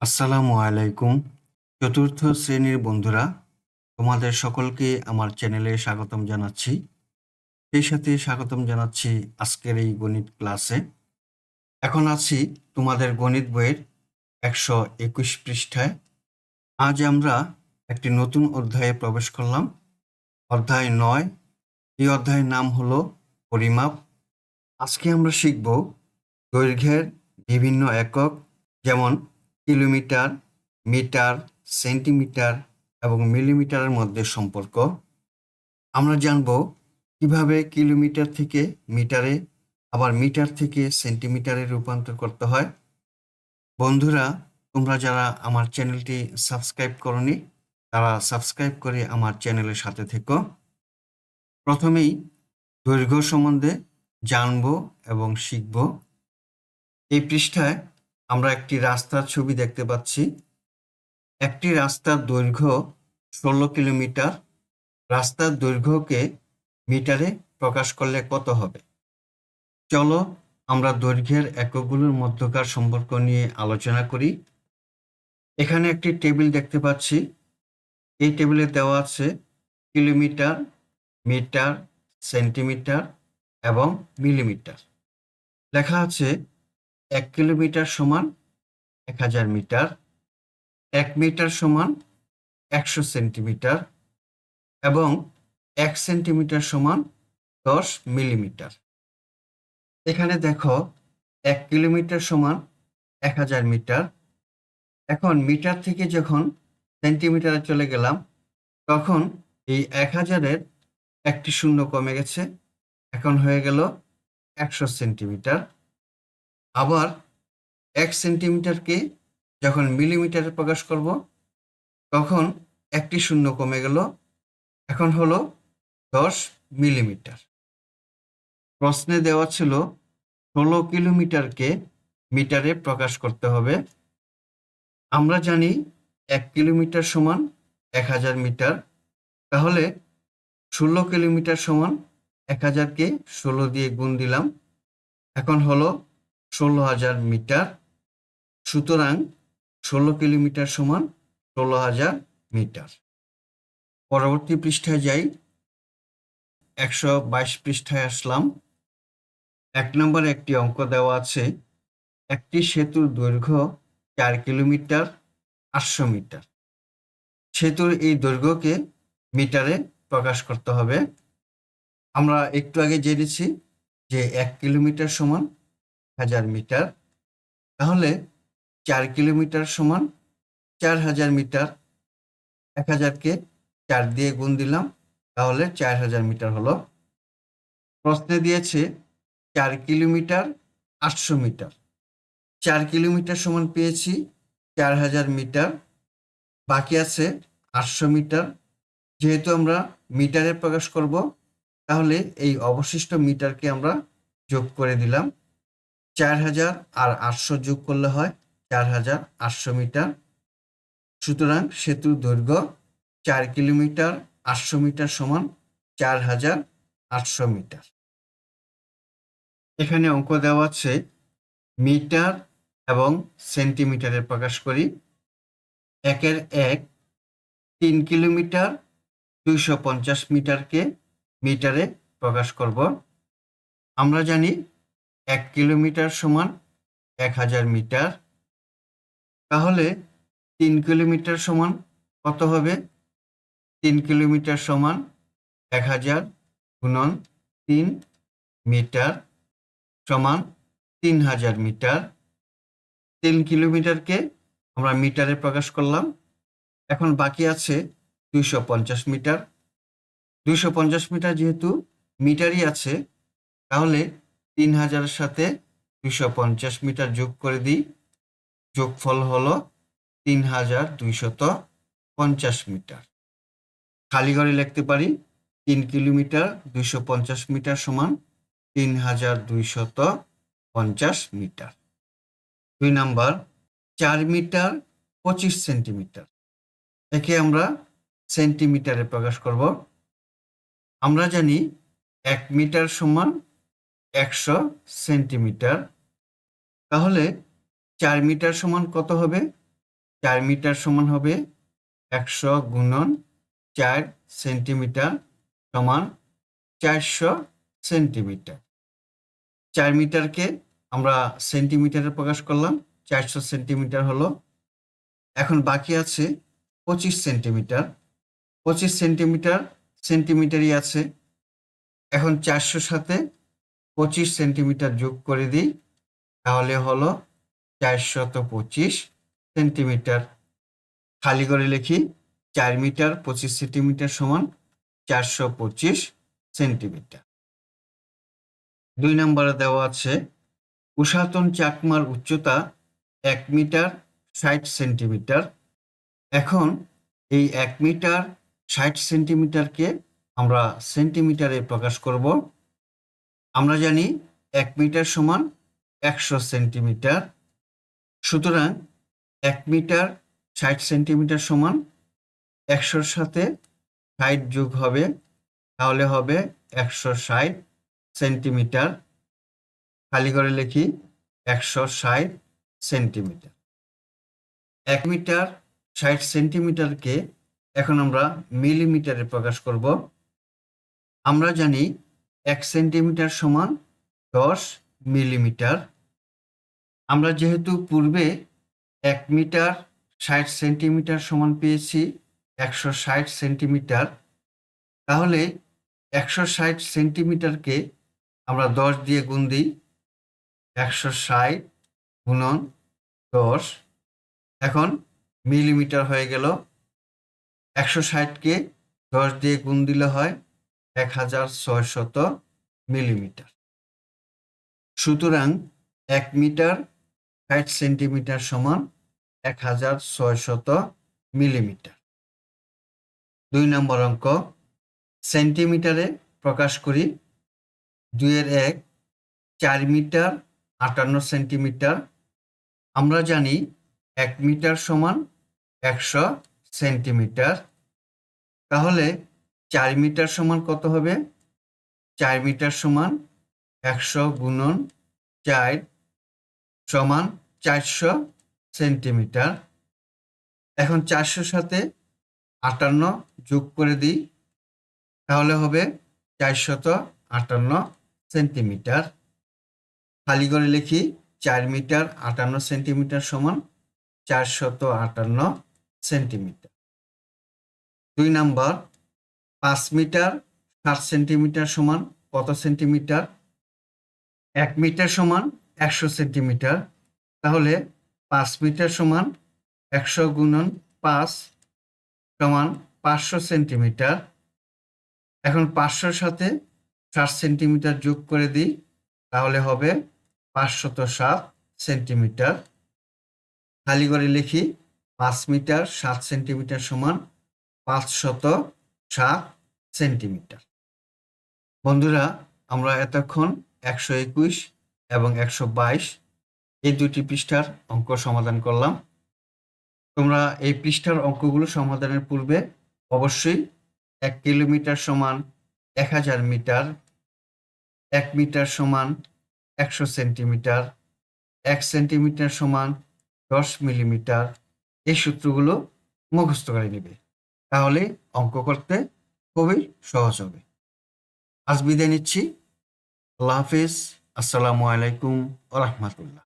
আসসালামু আলাইকুম। চতুর্থ শ্রেণীর বন্ধুরা, তোমাদের সকলকে আমার চ্যানেলে স্বাগতম জানাচ্ছি। সেই সাথে স্বাগতম জানাচ্ছি আজকের এই গণিত ক্লাসে। এখন আছি তোমাদের গণিত বইয়ের 121 পৃষ্ঠায়। আজ আমরা একটি নতুন অধ্যায়ে প্রবেশ করলাম, অধ্যায় 9। এই অধ্যায়ের নাম হলো পরিমাপ। আজকে আমরা শিখব দৈর্ঘ্যের বিভিন্ন একক, যেমন কিলোমিটার, মিটার, সেন্টিমিটার এবং মিলিমিটারের মধ্যে সম্পর্ক। আমরা জানব কিভাবে কিলোমিটার থেকে মিটারে, আবার মিটার থেকে সেন্টিমিটারে রূপান্তর করতে হয়। বন্ধুরা, তোমরা যারা আমার চ্যানেলটি সাবস্ক্রাইব করনি, তারা সাবস্ক্রাইব করে আমার চ্যানেলের সাথে থেকো। প্রথমেই দৈর্ঘ্য সম্বন্ধে জানব এবং শিখব। এই পৃষ্ঠায় আমরা একটি রাস্তার ছবি দেখতে পাচ্ছি। একটি রাস্তার দৈর্ঘ্য 16 কিলোমিটার। রাস্তার দৈর্ঘ্যকে মিটারে প্রকাশ করলে কত হবে? চলো আমরা দৈর্ঘ্যের এককগুলোর মধ্যকার সম্পর্ক নিয়ে আলোচনা করি। এখানে একটি টেবিল দেখতে পাচ্ছি। এই টেবিলে দেওয়া আছে কিলোমিটার, মিটার, সেন্টিমিটার এবং মিলিমিটার। লেখা আছে 1 কিলোমিটার সমান 1000 মিটার, 1 মিটার সমান 100 সেন্টিমিটার এবং 1 সেন্টিমিটার সমান 10 মিলিমিটার। এখানে দেখো 1 কিলোমিটার সমান 1000 মিটার। এখন মিটার থেকে যখন সেন্টিমিটারে চলে গেলাম, তখন এই 1000-এর একটি শূন্য কমে গেছে, এখন হয়ে গেল 100 সেন্টিমিটার। আবার 1 সেন্টিমিটারকে যখন মিলিমিটারে প্রকাশ করব, তখন একটি শূন্য কমে গেল, এখন হলো 10 মিলিমিটার। প্রশ্নে দেওয়া ছিল 16 কিলোমিটারকে মিটারে প্রকাশ করতে হবে। আমরা জানি 1 কিলোমিটার সমান 1000 মিটার। তাহলে 16 কিলোমিটার সমান 1000-কে 16 দিয়ে গুণ দিলাম, এখন হলো 16,000 মিটার। সুতরাং 16 কিলোমিটার সমান 16,000 মিটার। পরবর্তী পৃষ্ঠায় যাই। 122 পৃষ্ঠায় আসলাম। 1 নম্বরে একটি অঙ্ক দেওয়া আছে। একটি সেতুর দৈর্ঘ্য 4 কিলোমিটার 800 মিটার। সেতুর এই দৈর্ঘ্যকে মিটারে প্রকাশ করতে হবে। আমরা একটু আগে জেনেছি যে 1 কিলোমিটার সমান 1000 মিটার। তাহলে 4 কিলোমিটার সমান 4000 মিটার। 1000-কে 4 দিয়ে গুণ দিলাম, তাহলে 4000 মিটার হলো। প্রশ্নে দিয়েছে 4 কিলোমিটার 800 মিটার। 4 কিলোমিটার সমান পেয়েছি 4000 মিটার, বাকি আছে 800 মিটার। যেহেতু আমরা মিটারে প্রকাশ করব, তাহলে এই অবশিষ্ট মিটারকে আমরা যোগ করে দিলাম। 4000 আর 800 যোগ করলে হয় 4800 মিটার। সুতরাং সেতুর দৈর্ঘ্য 4 কিলোমিটার 800 মিটার সমান 4800 মিটার। এখানে অঙ্ক দেওয়া আছে মিটার এবং সেন্টিমিটারে প্রকাশ করি। 1-এর 1 3 কিলোমিটার 250 মিটারকে মিটারে প্রকাশ করব। আমরা জানি 1 কিলোমিটার সমান 1000 মিটার। তাহলে 3 কিলোমিটার সমান কত হবে? 3 কিলোমিটার সমান 1000 গুণন 3 মিটার সমান 3000 মিটার। 3 কিলোমিটারকে আমরা মিটারে প্রকাশ করলাম। এখন বাকি আছে 250 মিটার। 250 মিটার যেহেতু মিটারই আছে, তাহলে 3000-এর সাথে 250 মিটার যোগ করে দিই। যোগফল হলো 3250 মিটার। খালি ঘরে লিখতে পারি 3 কিলোমিটার 250 মিটার সমান 3250 মিটার। 2 number 4 metre 25 centimetre. একে আমরা সেন্টিমিটারে প্রকাশ করব। আমরা জানি 1 মিটার সমান 100 সেন্টিমিটার। তাহলে 4 মিটার সমান কত হবে? 4 মিটার সমান হবে 100 গুণন 4 সেন্টিমিটার সমান 400 সেন্টিমিটার। 4 মিটারকে আমরা সেন্টিমিটারে প্রকাশ করলাম, 400 সেন্টিমিটার হলো। এখন বাকি আছে 25 সেন্টিমিটার। 25 সেন্টিমিটার সেন্টিমিটারই আছে। এখন 400 সাথে 25 সেন্টিমিটার যোগ করে দিই, তাহলে হলো 425 সেন্টিমিটার। খালি করে লিখি 4 মিটার 25 সেন্টিমিটার সমান 425 সেন্টিমিটার। 2 নম্বরে দেওয়া আছে ঊষাতন চাকমার উচ্চতা 1 মিটার 60 সেন্টিমিটার। এখন এই 1 মিটার 60 সেন্টিমিটারকে আমরা সেন্টিমিটারে প্রকাশ করব। আমরা জানি 1 মিটার সমান 100 সেন্টিমিটার। সুতরাং 1 মিটার 60 সেন্টিমিটার সমান 100-র সাথে 60 যোগ হবে, তাহলে হবে 160 সেন্টিমিটার। খালি করে লিখি 160 সেন্টিমিটার। 1 মিটার 60 সেন্টিমিটারকে এখন আমরা মিলিমিটারে প্রকাশ করব। আমরা জানি 1 সেন্টিমিটার সমান 10 মিলিমিটার। আমরা যেহেতু পূর্বে 1 মিটার 60 সেন্টিমিটার সমান পেয়েছি 160 সেন্টিমিটার, তাহলে 160 সেন্টিমিটারকে আমরা 10 দিয়ে গুণ দিই, 160 গুণন 10, এখন মিলিমিটার হয়ে গেল। 160কে 10 দিয়ে গুণ দিলে হয় 1600 মিলিমিটার। সুতরাং 1 মিটার 60 সেন্টিমিটার সমান 1600 মিলিমিটার। 2 নম্বর অঙ্ক, সেন্টিমিটারে প্রকাশ করি। 2-এর 1 4 মিটার 58 সেন্টিমিটার। আমরা জানি 1 মিটার সমান 100 সেন্টিমিটার। তাহলে 4 মিটার সমান কত হবে? 4 মিটার সমান 100 গুণন 4 সমান 400 সেন্টিমিটার। এখন 400 সাথে 58 যোগ করে দিই, তাহলে হবে 458 সেন্টিমিটার। খালি করে লিখি 4 মিটার 58 সেন্টিমিটার সমান 458 সেন্টিমিটার। 2 নাম্বার, 5 মিটার 60 সেন্টিমিটার সমান কত সেন্টিমিটার? 1 মিটার সমান 100 সেন্টিমিটার। তাহলে 5 মিটার সমান 100 গুণন 5 সমান 500 সেন্টিমিটার। এখন 500-র সাথে 60 সেন্টিমিটার যোগ করে দিই, তাহলে হবে 507 সেন্টিমিটার। খালি করে লিখি 5 মিটার 7 সেন্টিমিটার সমান 507 সেন্টিমিটার। বন্ধুরা, আমরা এতক্ষণ 121 এবং 122 এই দুটি পৃষ্ঠার অঙ্ক সমাধান করলাম। তোমরা এই পৃষ্ঠার অঙ্কগুলো সমাধানের পূর্বে অবশ্যই 1 কিলোমিটার সমান 1000 মিটার, 1 মিটার সমান 100 সেন্টিমিটার, 1 সেন্টিমিটার সমান 10 মিলিমিটার, এই সূত্রগুলো মুখস্থ করে নেবে। তাহলে অঙ্ক করতে খুবই সহজ হবে। আজ বিদায় নিচ্ছি। আল্লাহ হাফেজ। আসসালামু আলাইকুম ওয়া রাহমাতুল্লাহ।